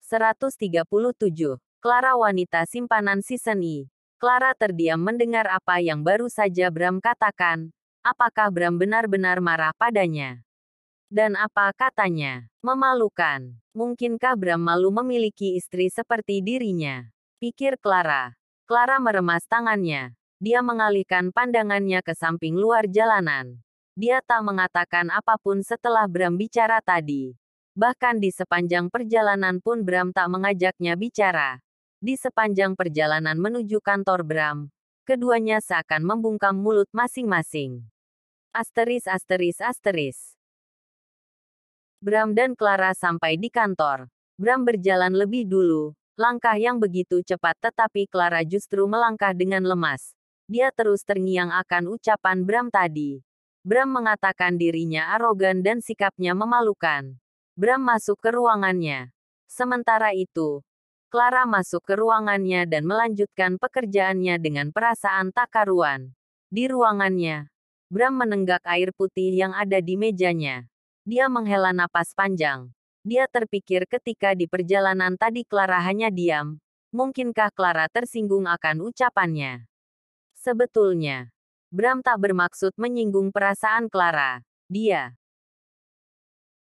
137. Clara wanita simpanan season I. Clara terdiam mendengar apa yang baru saja Bram katakan. Apakah Bram benar-benar marah padanya? Dan apa katanya? Memalukan. Mungkinkah Bram malu memiliki istri seperti dirinya? Pikir Clara. Clara meremas tangannya. Dia mengalihkan pandangannya ke samping luar jalanan. Dia tak mengatakan apapun setelah Bram bicara tadi. Bahkan di sepanjang perjalanan pun Bram tak mengajaknya bicara. Di sepanjang perjalanan menuju kantor Bram, keduanya seakan membungkam mulut masing-masing. Asteris asteris asteris. Bram dan Clara sampai di kantor. Bram berjalan lebih dulu, langkah yang begitu cepat tetapi Clara justru melangkah dengan lemas. Dia terus terngiang akan ucapan Bram tadi. Bram mengatakan dirinya arogan dan sikapnya memalukan. Bram masuk ke ruangannya. Sementara itu, Clara masuk ke ruangannya dan melanjutkan pekerjaannya dengan perasaan tak karuan. Di ruangannya, Bram menenggak air putih yang ada di mejanya. Dia menghela napas panjang. Dia terpikir ketika di perjalanan tadi Clara hanya diam. Mungkinkah Clara tersinggung akan ucapannya? Sebetulnya, Bram tak bermaksud menyinggung perasaan Clara. Dia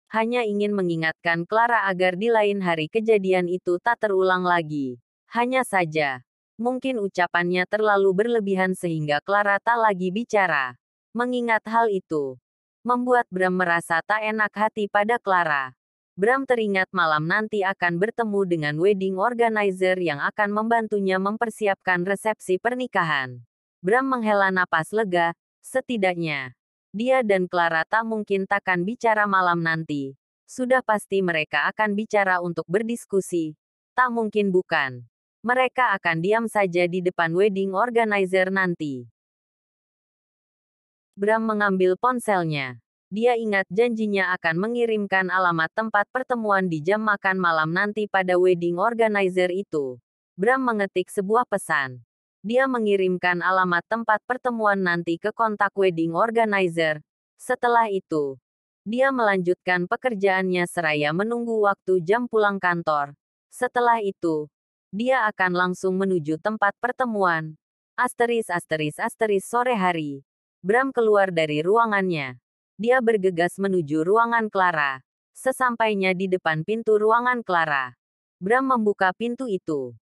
hanya ingin mengingatkan Clara agar di lain hari kejadian itu tak terulang lagi. Hanya saja, mungkin ucapannya terlalu berlebihan sehingga Clara tak lagi bicara. Mengingat hal itu, membuat Bram merasa tak enak hati pada Clara. Bram teringat malam nanti akan bertemu dengan wedding organizer yang akan membantunya mempersiapkan resepsi pernikahan. Bram menghela napas lega, setidaknya dia dan Clara tak mungkin takkan bicara malam nanti. Sudah pasti mereka akan bicara untuk berdiskusi. Tak mungkin bukan. Mereka akan diam saja di depan wedding organizer nanti. Bram mengambil ponselnya. Dia ingat janjinya akan mengirimkan alamat tempat pertemuan di jam makan malam nanti pada wedding organizer itu. Bram mengetik sebuah pesan. Dia mengirimkan alamat tempat pertemuan nanti ke kontak wedding organizer. Setelah itu, dia melanjutkan pekerjaannya seraya menunggu waktu jam pulang kantor. Setelah itu, dia akan langsung menuju tempat pertemuan. Asteris asteris asteris sore hari. Bram keluar dari ruangannya. Dia bergegas menuju ruangan Clara. Sesampainya di depan pintu ruangan Clara, Bram membuka pintu itu.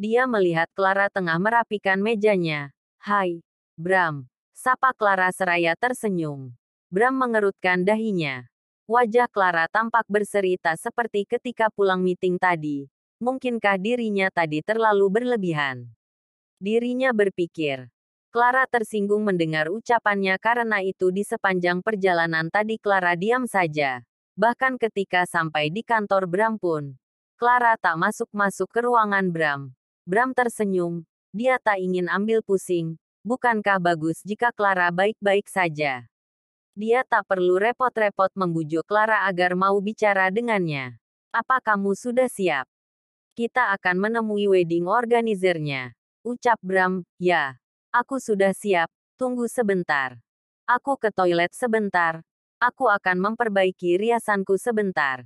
Dia melihat Clara tengah merapikan mejanya. "Hai, Bram," sapa Clara seraya tersenyum. Bram mengerutkan dahinya. Wajah Clara tampak berseri tak seperti ketika pulang meeting tadi. Mungkinkah dirinya tadi terlalu berlebihan? Dirinya berpikir. Clara tersinggung mendengar ucapannya karena itu di sepanjang perjalanan tadi Clara diam saja. Bahkan ketika sampai di kantor Bram pun, Clara tak masuk-masuk ke ruangan Bram. Bram tersenyum. Dia tak ingin ambil pusing. Bukankah bagus jika Clara baik-baik saja? Dia tak perlu repot-repot membujuk Clara agar mau bicara dengannya. "Apa kamu sudah siap? Kita akan menemui wedding organizernya," ucap Bram. "Ya, aku sudah siap. Tunggu sebentar. Aku ke toilet sebentar. Aku akan memperbaiki riasanku sebentar.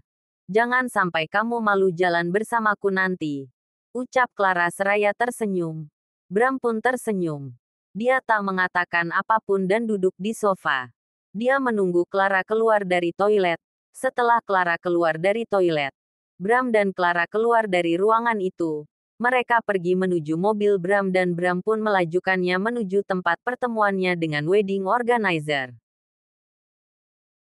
Jangan sampai kamu malu jalan bersamaku nanti," ucap Clara seraya tersenyum. Bram pun tersenyum. Dia tak mengatakan apapun dan duduk di sofa. Dia menunggu Clara keluar dari toilet. Setelah Clara keluar dari toilet, Bram dan Clara keluar dari ruangan itu. Mereka pergi menuju mobil Bram dan Bram pun melajukannya menuju tempat pertemuannya dengan wedding organizer.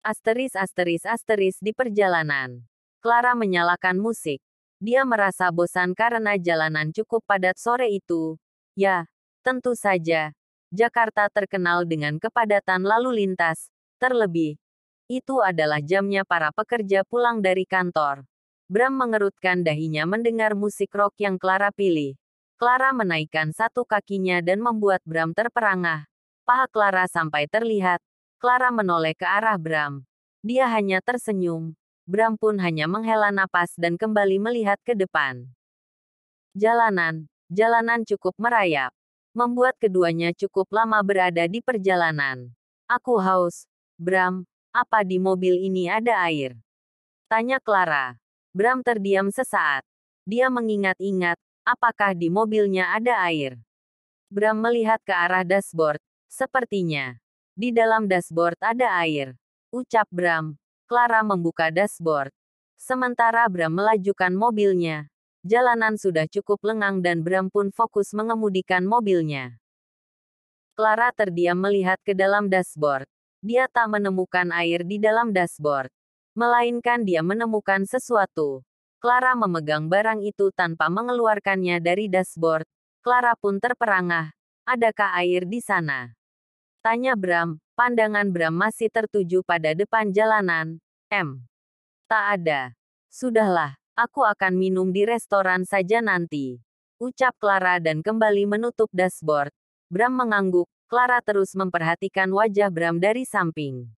Asteris asteris asteris di perjalanan, Clara menyalakan musik. Dia merasa bosan karena jalanan cukup padat sore itu. Ya, tentu saja. Jakarta terkenal dengan kepadatan lalu lintas. Terlebih, itu adalah jamnya para pekerja pulang dari kantor. Bram mengerutkan dahinya mendengar musik rock yang Clara pilih. Clara menaikkan satu kakinya dan membuat Bram terperangah. Paha Clara sampai terlihat. Clara menoleh ke arah Bram. Dia hanya tersenyum. Bram pun hanya menghela napas dan kembali melihat ke depan. Jalanan cukup merayap. Membuat keduanya cukup lama berada di perjalanan. "Aku haus, Bram. Apa di mobil ini ada air?" tanya Clara. Bram terdiam sesaat. Dia mengingat-ingat, apakah di mobilnya ada air. Bram melihat ke arah dashboard. Sepertinya, di dalam dashboard ada air. Ucap Bram. Clara membuka dashboard. Sementara Bram melajukan mobilnya. Jalanan sudah cukup lengang dan Bram pun fokus mengemudikan mobilnya. Clara terdiam melihat ke dalam dashboard. Dia tak menemukan air di dalam dashboard. Melainkan dia menemukan sesuatu. Clara memegang barang itu tanpa mengeluarkannya dari dashboard. Clara pun terperangah. Adakah air di sana? Tanya Bram. Pandangan Bram masih tertuju pada depan jalanan. Tak ada. Sudahlah, aku akan minum di restoran saja nanti. Ucap Clara dan kembali menutup dashboard. Bram mengangguk. Clara terus memperhatikan wajah Bram dari samping.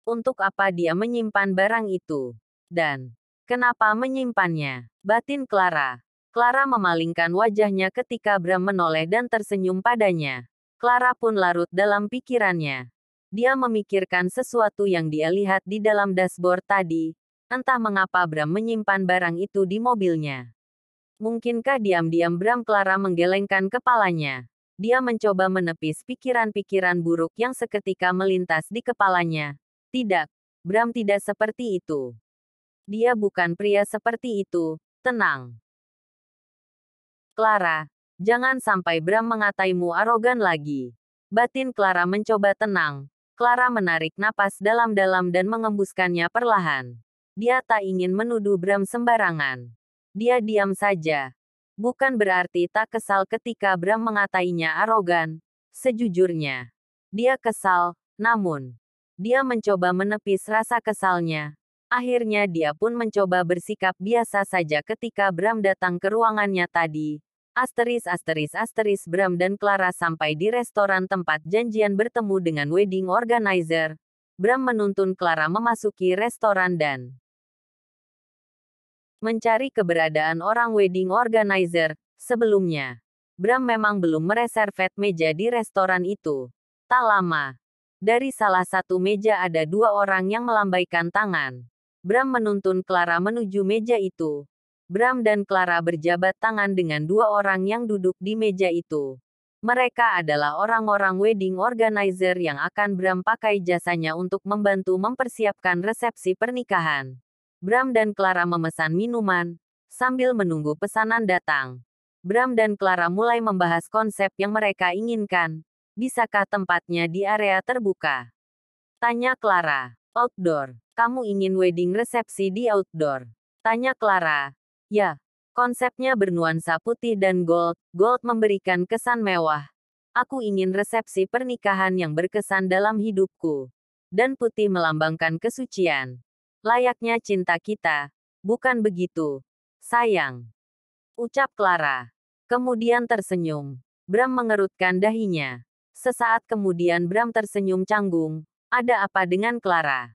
Untuk apa dia menyimpan barang itu? Dan kenapa menyimpannya? Batin Clara. Clara memalingkan wajahnya ketika Bram menoleh dan tersenyum padanya. Clara pun larut dalam pikirannya. Dia memikirkan sesuatu yang dia lihat di dalam dashboard tadi. Entah mengapa Bram menyimpan barang itu di mobilnya. Mungkinkah diam-diam Clara menggelengkan kepalanya. Dia mencoba menepis pikiran-pikiran buruk yang seketika melintas di kepalanya. Tidak, Bram tidak seperti itu. Dia bukan pria seperti itu, tenang. Clara, jangan sampai Bram mengataimu arogan lagi. Batin Clara mencoba tenang. Clara menarik napas dalam-dalam dan mengembuskannya perlahan. Dia tak ingin menuduh Bram sembarangan. Dia diam saja. Bukan berarti tak kesal ketika Bram mengatainya arogan. Sejujurnya, dia kesal, namun dia mencoba menepis rasa kesalnya. Akhirnya dia pun mencoba bersikap biasa saja ketika Bram datang ke ruangannya tadi. Bram dan Clara sampai di restoran tempat janjian bertemu dengan wedding organizer. Bram menuntun Clara memasuki restoran dan mencari keberadaan orang wedding organizer. Sebelumnya, Bram memang belum mereservet meja di restoran itu. Tak lama, dari salah satu meja ada dua orang yang melambaikan tangan. Bram menuntun Clara menuju meja itu. Bram dan Clara berjabat tangan dengan dua orang yang duduk di meja itu. Mereka adalah orang-orang wedding organizer yang akan Bram pakai jasanya untuk membantu mempersiapkan resepsi pernikahan. Bram dan Clara memesan minuman, sambil menunggu pesanan datang. Bram dan Clara mulai membahas konsep yang mereka inginkan. Bisakah tempatnya di area terbuka? Tanya Clara. Outdoor. Kamu ingin wedding resepsi di outdoor? Tanya Clara. Ya, konsepnya bernuansa putih dan gold. Gold memberikan kesan mewah. Aku ingin resepsi pernikahan yang berkesan dalam hidupku. Dan putih melambangkan kesucian. Layaknya cinta kita. Bukan begitu, sayang? Ucap Clara. Kemudian tersenyum. Bram mengerutkan dahinya. Sesaat kemudian Bram tersenyum canggung. Ada apa dengan Clara?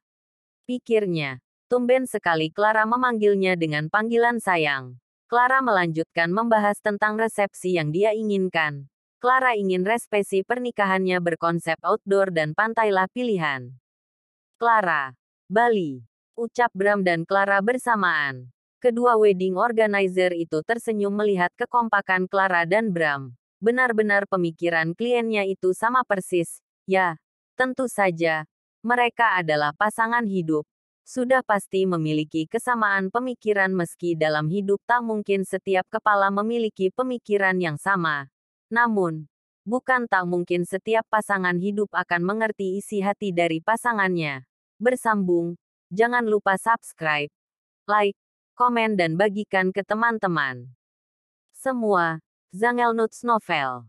Pikirnya. Tumben sekali Clara memanggilnya dengan panggilan sayang. Clara melanjutkan membahas tentang resepsi yang dia inginkan. Clara ingin resepsi pernikahannya berkonsep outdoor dan pantailah pilihan. Clara. Bali. Ucap Bram dan Clara bersamaan. Kedua wedding organizer itu tersenyum melihat kekompakan Clara dan Bram. Benar-benar pemikiran kliennya itu sama persis. Ya, tentu saja. Mereka adalah pasangan hidup. Sudah pasti memiliki kesamaan pemikiran meski dalam hidup tak mungkin setiap kepala memiliki pemikiran yang sama. Namun, bukan tak mungkin setiap pasangan hidup akan mengerti isi hati dari pasangannya. Bersambung. Jangan lupa subscribe, like, komen dan bagikan ke teman-teman. Semua, Zangelnuts Novel.